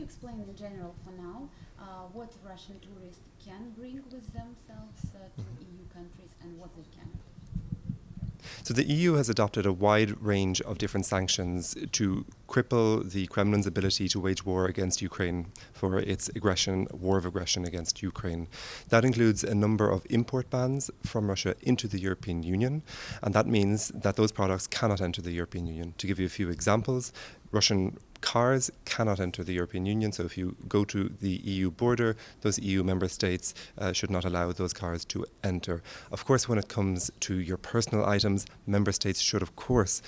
explain in general for now what Russian tourists can bring with themselves to EU countries and what they can? So the EU has adopted a wide range of different sanctions to cripple the Kremlin's ability to wage war against Ukraine for its war of aggression against Ukraine. That includes a number of import bans from Russia into the European Union, and that means that those products cannot enter the European Union. To give you a few examples, Russian cars cannot enter the European Union, so if you go to the EU border, those EU member states should not allow those cars to enter. Of course, when it comes to your personal items, member states should, of course,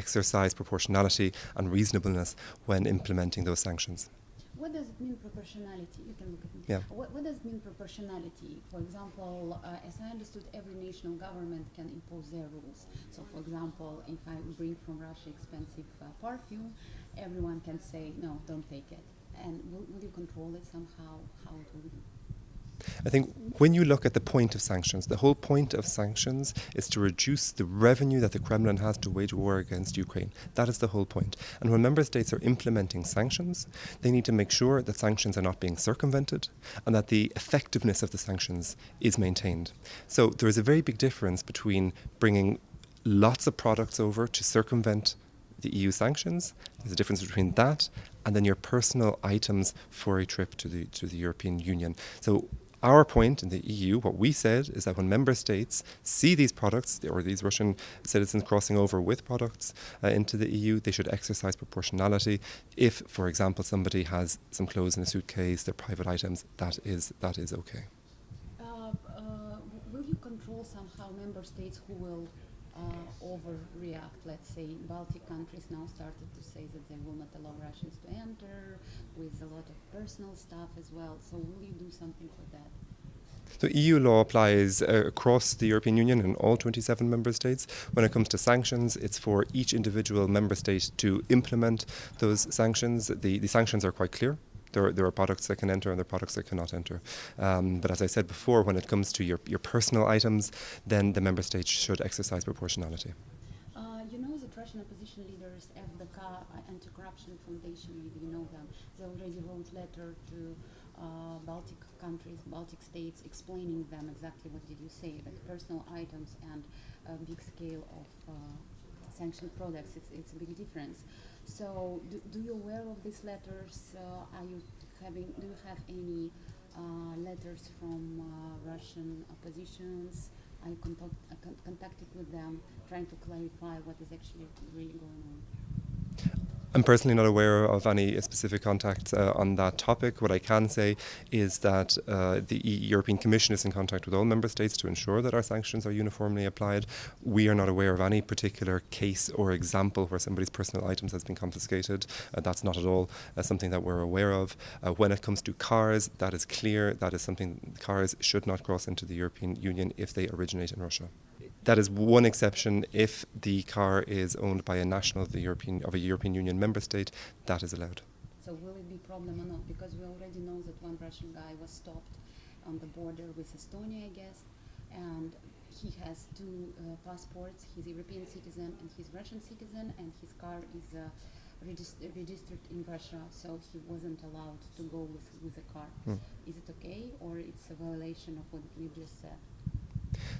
exercise proportionality and reasonableness when implementing those sanctions. What does it mean proportionality? You can look at me. Yeah. What does it mean proportionality? For example, as I understood, every national government can impose their rules. So, for example, if I bring from Russia expensive perfume, everyone can say, no, don't take it. And will you control it somehow? How it will be? I think when you look at the point of sanctions, the whole point of sanctions is to reduce the revenue that the Kremlin has to wage war against Ukraine. That is the whole point. And when member states are implementing sanctions, they need to make sure that sanctions are not being circumvented and that the effectiveness of the sanctions is maintained. So there is a very big difference between bringing lots of products over to circumvent the EU sanctions. There's a difference between that and then your personal items for a trip to the European Union. So our point in the EU, what we said, is that when member states see these products, or these Russian citizens crossing over with products into the EU, they should exercise proportionality. If, for example, somebody has some clothes in a suitcase, their private items, that is okay. Will you control somehow member states who will overreact? Let's say Baltic countries now started to say that they will not allow Russians to enter with a lot of personal stuff as well. So will you do something for that? So EU law applies across the European Union in all 27 member states. When it comes to sanctions, it's for each individual member state to implement those sanctions. The sanctions are quite clear. There are products that can enter and there are products that cannot enter. But as I said before, when it comes to your personal items, then the member states should exercise proportionality. You know that Russian opposition leaders, FDK, Anti-Corruption Foundation, maybe you know them, they already wrote letter to Baltic countries, Baltic states, explaining them exactly what did you say, that personal items and a big scale of sanctioned products, it's a big difference. So, do you aware of these letters? Do you have any letters from Russian oppositions? Are you contacted with them, trying to clarify what is actually really going on? I'm personally not aware of any specific contacts on that topic. What I can say is that the European Commission is in contact with all member states to ensure that our sanctions are uniformly applied. We are not aware of any particular case or example where somebody's personal items has been confiscated. That's not at all something that we're aware of. When it comes to cars, that is clear. That is something, cars should not cross into the European Union if they originate in Russia. That is one exception. If the car is owned by a national of a European Union member state, that is allowed. So will it be a problem or not? Because we already know that one Russian guy was stopped on the border with Estonia, I guess, and he has two passports. He's a European citizen and he's Russian citizen, and his car is registered in Russia, so he wasn't allowed to go with the car. Is it okay, or it's a violation of what you just said?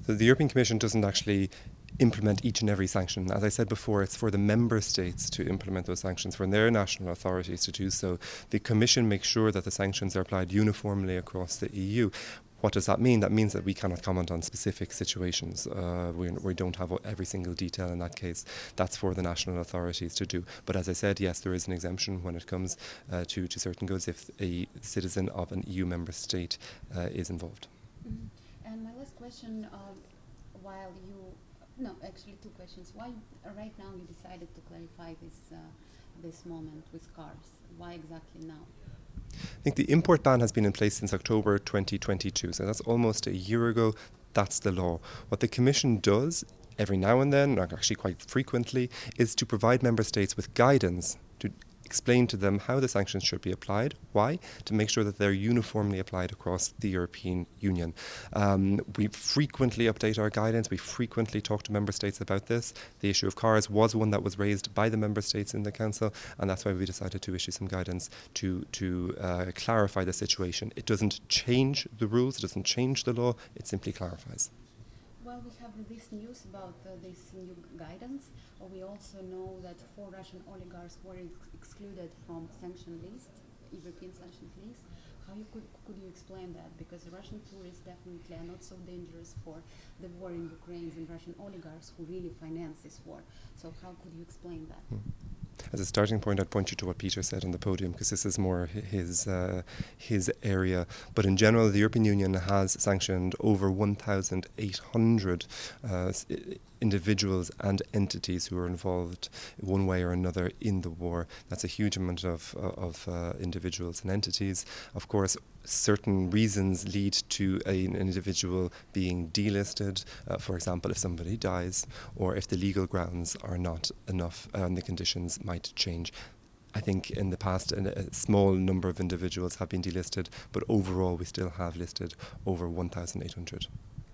So the European Commission doesn't actually implement each and every sanction. As I said before, it's for the member states to implement those sanctions, for their national authorities to do so. The Commission makes sure that the sanctions are applied uniformly across the EU. What does that mean? That means that we cannot comment on specific situations. We don't have every single detail in that case. That's for the national authorities to do. But as I said, yes, there is an exemption when it comes to certain goods if a citizen of an EU member state is involved. Mm-hmm. And my last question, actually two questions. Why right now you decided to clarify this moment with cars? Why exactly now? I think the import ban has been in place since October 2022, so that's almost a year ago. That's the law. What the Commission does every now and then, or actually quite frequently, is to provide member states with guidance to explain to them how the sanctions should be applied. Why? To make sure that they're uniformly applied across the European Union. We frequently update our guidance. We frequently talk to member states about this. The issue of cars was one that was raised by the member states in the Council, and that's why we decided to issue some guidance to clarify the situation. It doesn't change the rules, it doesn't change the law, it simply clarifies. Well, we have this news about this new guidance. We also know that 4 Russian oligarchs were excluded from sanction list, European sanction list. How could you explain that? Because Russian tourists definitely are not so dangerous for the war in Ukraine than Russian oligarchs who really finance this war. So how could you explain that? As a starting point, I'd point you to what Peter said on the podium, because this is more his area. But in general, the European Union has sanctioned over 1,800 individuals and entities who are involved one way or another in the war. That's a huge amount of individuals and entities. Of course, certain reasons lead to an individual being delisted, for example, if somebody dies, or if the legal grounds are not enough, the conditions might change. I think in the past a small number of individuals have been delisted, but overall we still have listed over 1,800.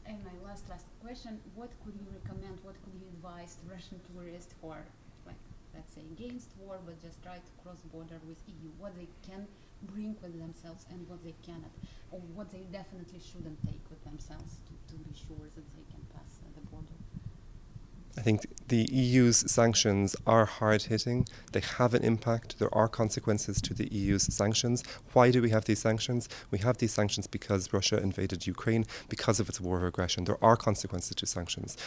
And my last question, what could you recommend, what could you advise to Russian tourists who are, like, let's say, against war but just try to cross border with EU, what they can bring with themselves and what they cannot, or what they definitely shouldn't take with themselves to be sure that they can pass the border? I think the EU's sanctions are hard-hitting. They have an impact. There are consequences to the EU's sanctions. Why do we have these sanctions? We have these sanctions because Russia invaded Ukraine, because of its war of aggression. There are consequences to sanctions.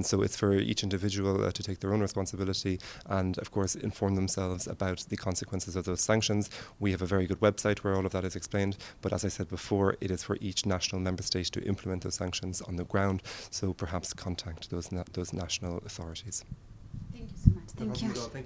So it's for each individual to take their own responsibility and, of course, inform themselves about the consequences of those sanctions. We have a very good website where all of that is explained, but as I said before, it is for each national member state to implement those sanctions on the ground, so perhaps contact those national authorities. Thank you so much. Thank you.